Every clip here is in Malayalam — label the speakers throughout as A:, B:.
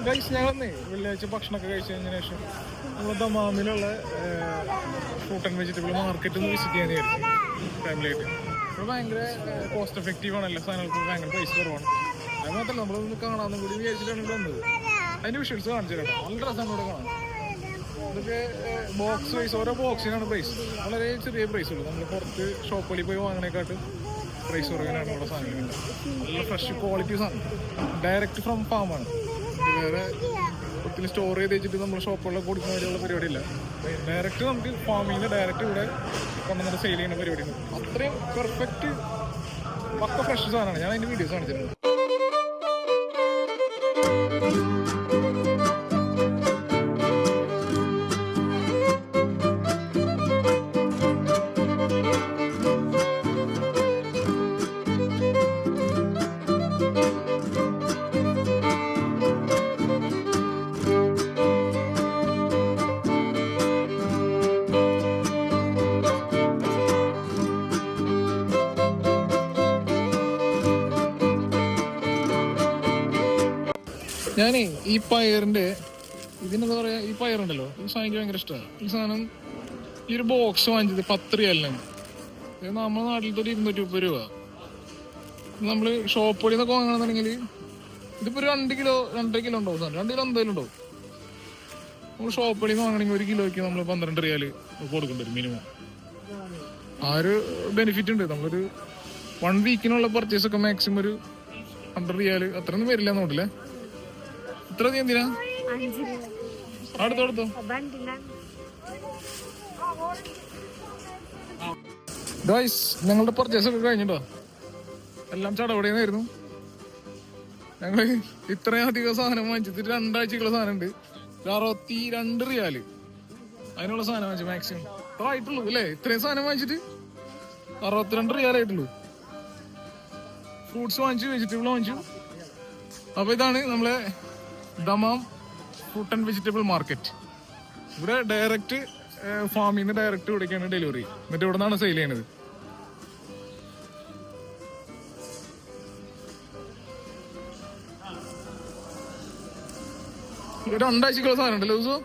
A: ഗൈസ് ഞങ്ങളന്നേ വെള്ളിയാഴ്ച ഭക്ഷണമൊക്കെ കഴിച്ചു കഴിഞ്ഞതിന് ശേഷം നമ്മൾ ദമാമിലുള്ള ഫ്രൂട്ട് ആൻഡ് വെജിറ്റബിൾ മാർക്കറ്റ് ഒന്ന് വിസിറ്റ് ചെയ്യാൻ വിചാരിച്ചു ഫാമിലിയായിട്ട്. ഇപ്പോൾ ഭയങ്കര കോസ്റ്റ് എഫക്റ്റീവ് ആണ്, എല്ലാ സാധനങ്ങൾക്കും ഭയങ്കര പൈസ കുറവാണ്. അത് മാത്രമല്ല നമ്മളൊന്ന് കാണാമെന്നും കൂടി വിചാരിച്ചിട്ടാണ് ഇവിടെ വന്നത്. അതിൻ്റെ വിഷ്വൽസ് കാണിച്ചു തരാം, നല്ല രസമാണ് ഇവിടെ കാണാൻ. ഇതൊക്കെ ബോക്സ് വൈസ് ഓരോ ബോക്സിനാണ് പ്രൈസ്, വളരെ ചെറിയ പ്രൈസ് ഉള്ളൂ. നമ്മൾ പുറത്ത് ഷോപ്പുകളിൽ പോയി വാങ്ങണേക്കാട്ടും പ്രൈസ് കുറവാനാണ് ഇവിടെ സാധനങ്ങൾ. നല്ല ഫ്രഷ് ക്വാളിറ്റി സാധനം, ഡയറക്റ്റ് ഫ്രം ഫാമാണ്. വേറെ ഒത്തിരി സ്റ്റോർ ചെയ്ത് വെച്ചിട്ട് നമ്മൾ ഷോപ്പുകളിലൊക്കെ കൊടുക്കുന്ന വരെയുള്ള പരിപാടിയില്ല. ഡയറക്റ്റ് നമുക്ക് ഫാമിൽ നിന്ന് ഡയറക്റ്റ് ഇവിടെ കൊണ്ടുവന്നിട്ട് സെയിൽ ചെയ്യുന്ന പരിപാടിയാണ്. അത്രയും പെർഫെക്റ്റ് പക്ക ഫ്രഷ് സാധനമാണ്. ഞാൻ അതിൻ്റെ വീഡിയോസ് കാണിച്ചിട്ടുണ്ട്. ഞാനേ ഈ പയറിൻ്റെ ഇതിനെന്താ പറയുക, ഈ പയറുണ്ടല്ലോ, ഈ സാധനം എനിക്ക് ഭയങ്കര ഇഷ്ടമാണ്. ഈ സാധനം ഈ ഒരു ബോക്സ് വാങ്ങിച്ചത് 10 റിയാലിനാണ്. ഇത് നമ്മുടെ നാട്ടിലത്തെ ഒരു 230 രൂപ. നമ്മൾ ഷോപ്പുകളിൽ നിന്നൊക്കെ വാങ്ങണമെന്നുണ്ടെങ്കിൽ ഇതിപ്പോൾ ഒരു 2 കിലോ 2.5 കിലോ ഉണ്ടാവും സാധനം, 2 കിലോ എന്തായാലും ഉണ്ടാവും. നമ്മൾ ഷോപ്പുകളിൽ നിന്ന് വാങ്ങണമെങ്കിൽ 1 കിലോയ്ക്ക് നമ്മൾ 12 റിയാൽ കൊടുക്കേണ്ടി വരും മിനിമം. ആ ഒരു ബെനിഫിറ്റ് ഉണ്ട്. നമ്മളൊരു 1 വീക്കിനുള്ള പർച്ചേസൊക്കെ മാക്സിമം ഒരു 100 റിയാൽ അത്രയൊന്നും വരില്ല എന്നോട്ടില്ലേ. ഇത്ര നീ എന്തിനാ അടുത്തോ ഗൈസ്, ഞങ്ങളുടെ പർച്ചേസ് ഒക്കെ കഴിഞ്ഞിട്ടോ, എല്ലാം ചടപടേന്നായിരുന്നു. ഞങ്ങള് ഇത്രയും അധികം സാധനം വാങ്ങിച്ചിട്ട് 2 ആഴ്ചക്കുള്ള സാധനം ഉണ്ട്. 62 റിയാല് അതിനുള്ള സാധനം വാങ്ങിച്ചു മാക്സിമം. അത്ര ആയിട്ടുള്ളൂ അല്ലേ, ഇത്രയും സാധനം വാങ്ങിച്ചിട്ട് 62 റിയാലായിട്ടുള്ളൂ. ഫ്രൂട്ട്സ് വാങ്ങിച്ചു, വെജിറ്റബിൾ വാങ്ങിച്ചു. അപ്പൊ ഇതാണ് നമ്മളെ Dammam fruit and vegetable market. ഇവിടെ ഡയറക്റ്റ് ഫാമിൽ നിന്ന് ഡയറക്റ്റ് ഇവിടേക്കാണ് ഡെലിവറി, എന്നിട്ട് ഇവിടെ നിന്നാണ് സെയിൽ ചെയ്യണത്. ഒരു 2 ആഴ്ചക്കുള്ള സാധനം ഉണ്ടല്ലോ ദിവസം.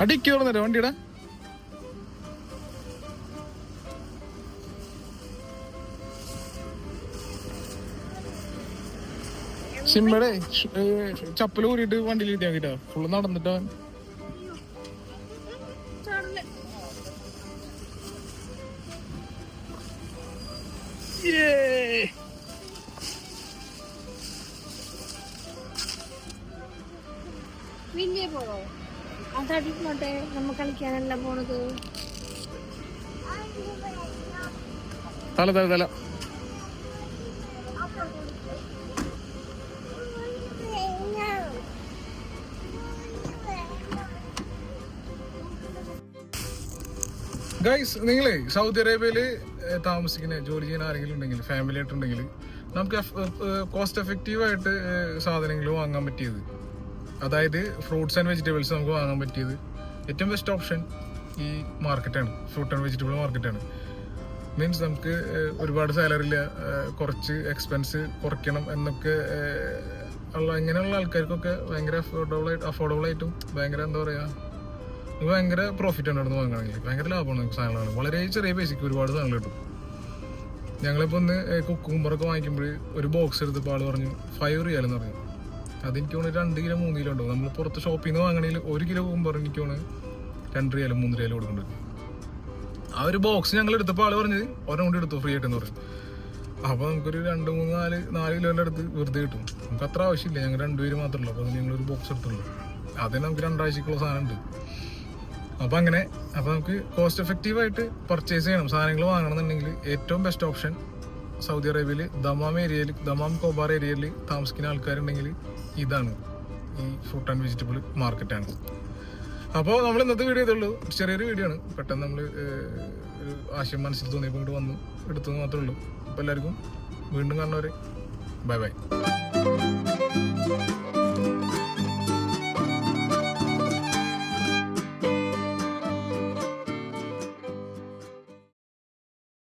A: അടിക്ക് തുറന്നല്ലേ വണ്ടിയുടെ. സിമ്മടെ ചപ്പല് കൂടിയിട്ട് വണ്ടിയിൽ ഇരുത്തിയാ മതിട്ടാ, ഫുള്ള് നടന്നിട്ടാ.
B: അതടിക്കോട്ടെ, നമ്മ കളിക്കാനല്ല പോണത്.
A: തല തല തല ഗൈസ്, നിങ്ങളെ സൗദി അറേബ്യയില് താമസിക്കുന്ന ജോലി ചെയ്യുന്ന ആരെങ്കിലും ഉണ്ടെങ്കിൽ, ഫാമിലി ആയിട്ടുണ്ടെങ്കിൽ, നമുക്ക് കോസ്റ്റ് എഫക്റ്റീവായിട്ട് സാധനങ്ങൾ വാങ്ങാൻ പറ്റിയത്, അതായത് ഫ്രൂട്ട്സ് ആൻഡ് വെജിറ്റബിൾസ് നമുക്ക് വാങ്ങാൻ പറ്റിയത് ഏറ്റവും ബെസ്റ്റ് ഓപ്ഷൻ ഈ മാർക്കറ്റാണ്, ഫ്രൂട്ട് ആൻഡ് വെജിറ്റബിൾ മാർക്കറ്റാണ്. മീൻസ് നമുക്ക് ഒരുപാട് സാലറി ഇല്ല, കുറച്ച് എക്സ്പെൻസ് കുറയ്ക്കണം എന്നൊക്കെ ഉള്ള ഇങ്ങനെയുള്ള ആൾക്കാർക്കൊക്കെ ഭയങ്കര അഫോർഡബിൾ ആയിട്ടും ഭയങ്കര എന്താ പറയുക, നമുക്ക് ഭയങ്കര പ്രോഫിറ്റ് ആണ് അവിടെ നിന്ന് വാങ്ങണമെങ്കിൽ. ഭയങ്കര ലാഭമാണ് നമുക്ക് സാധനങ്ങളാണ്. വളരെ ചെറിയ പൈസയ്ക്ക് ഒരുപാട് സാധനങ്ങൾ കിട്ടും. ഞങ്ങളിപ്പോൾ ഒന്ന് കുക്കുംബറൊക്കെ വാങ്ങിക്കുമ്പോൾ ഒരു ബോക്സ് എടുത്തപ്പോൾ ആൾ പറഞ്ഞു 5 റിയാലെന്ന് പറഞ്ഞു. അതെനിക്ക് തോന്നുന്നു 2 കിലോ 3 കിലോ ഉണ്ടാവും. നമ്മൾ പുറത്ത് ഷോപ്പിൽ നിന്ന് വാങ്ങണമെങ്കിൽ 1 കിലോ കുക്കുംബർ എനിക്ക് തോന്നുന്നു 2 റിയാലും 3 റിയാലും കൊടുക്കുന്നുണ്ട്. ആ ഒരു ബോക്സ് ഞങ്ങൾ എടുത്തപ്പോൾ ആൾ പറഞ്ഞത് ഒരെണ്ണം കൂടി എടുത്തു ഫ്രീ ആയിട്ടെന്ന് പറഞ്ഞു. അപ്പോൾ നമുക്കൊരു 2, 3, 4 കിലോൻ്റെ അടുത്ത് വെറുതെ കിട്ടും. നമുക്ക് അത്ര ആവശ്യമില്ല, ഞങ്ങൾ 2 പേര് മാത്രമല്ല. അപ്പോൾ അത് ഞങ്ങളൊരു ബോക്സ് എടുത്തുള്ളൂ. അതിന് നമുക്ക് 2 ആഴ്ചക്കുള്ള സാധനം ഉണ്ട്. അപ്പോൾ അങ്ങനെ നമുക്ക് കോസ്റ്റ് എഫക്റ്റീവായിട്ട് പർച്ചേസ് ചെയ്യണം, സാധനങ്ങൾ വാങ്ങണമെന്നുണ്ടെങ്കിൽ ഏറ്റവും ബെസ്റ്റ് ഓപ്ഷൻ സൗദി അറേബ്യയിൽ ദമാം കോബാർ ഏരിയയിൽ താമസിക്കുന്ന ആൾക്കാരുണ്ടെങ്കിൽ ഇതാണ്, ഈ ഫ്രൂട്ട് ആൻഡ് വെജിറ്റബിൾ മാർക്കറ്റാണ്. അപ്പോൾ നമ്മൾ ഇന്നത്തെ വീഡിയോ ഇതുള്ളൂ, ചെറിയൊരു വീഡിയോ ആണ്. പെട്ടെന്ന് നമ്മൾ ഒരു ആശയം മനസ്സിൽ തോന്നിയപ്പോൾ ഇങ്ങോട്ട് വന്നു, എടുത്തത് മാത്രമേ ഉള്ളൂ. അപ്പോൾ എല്ലാവർക്കും വീണ്ടും കാണുന്നവരെ ബൈ ബൈ.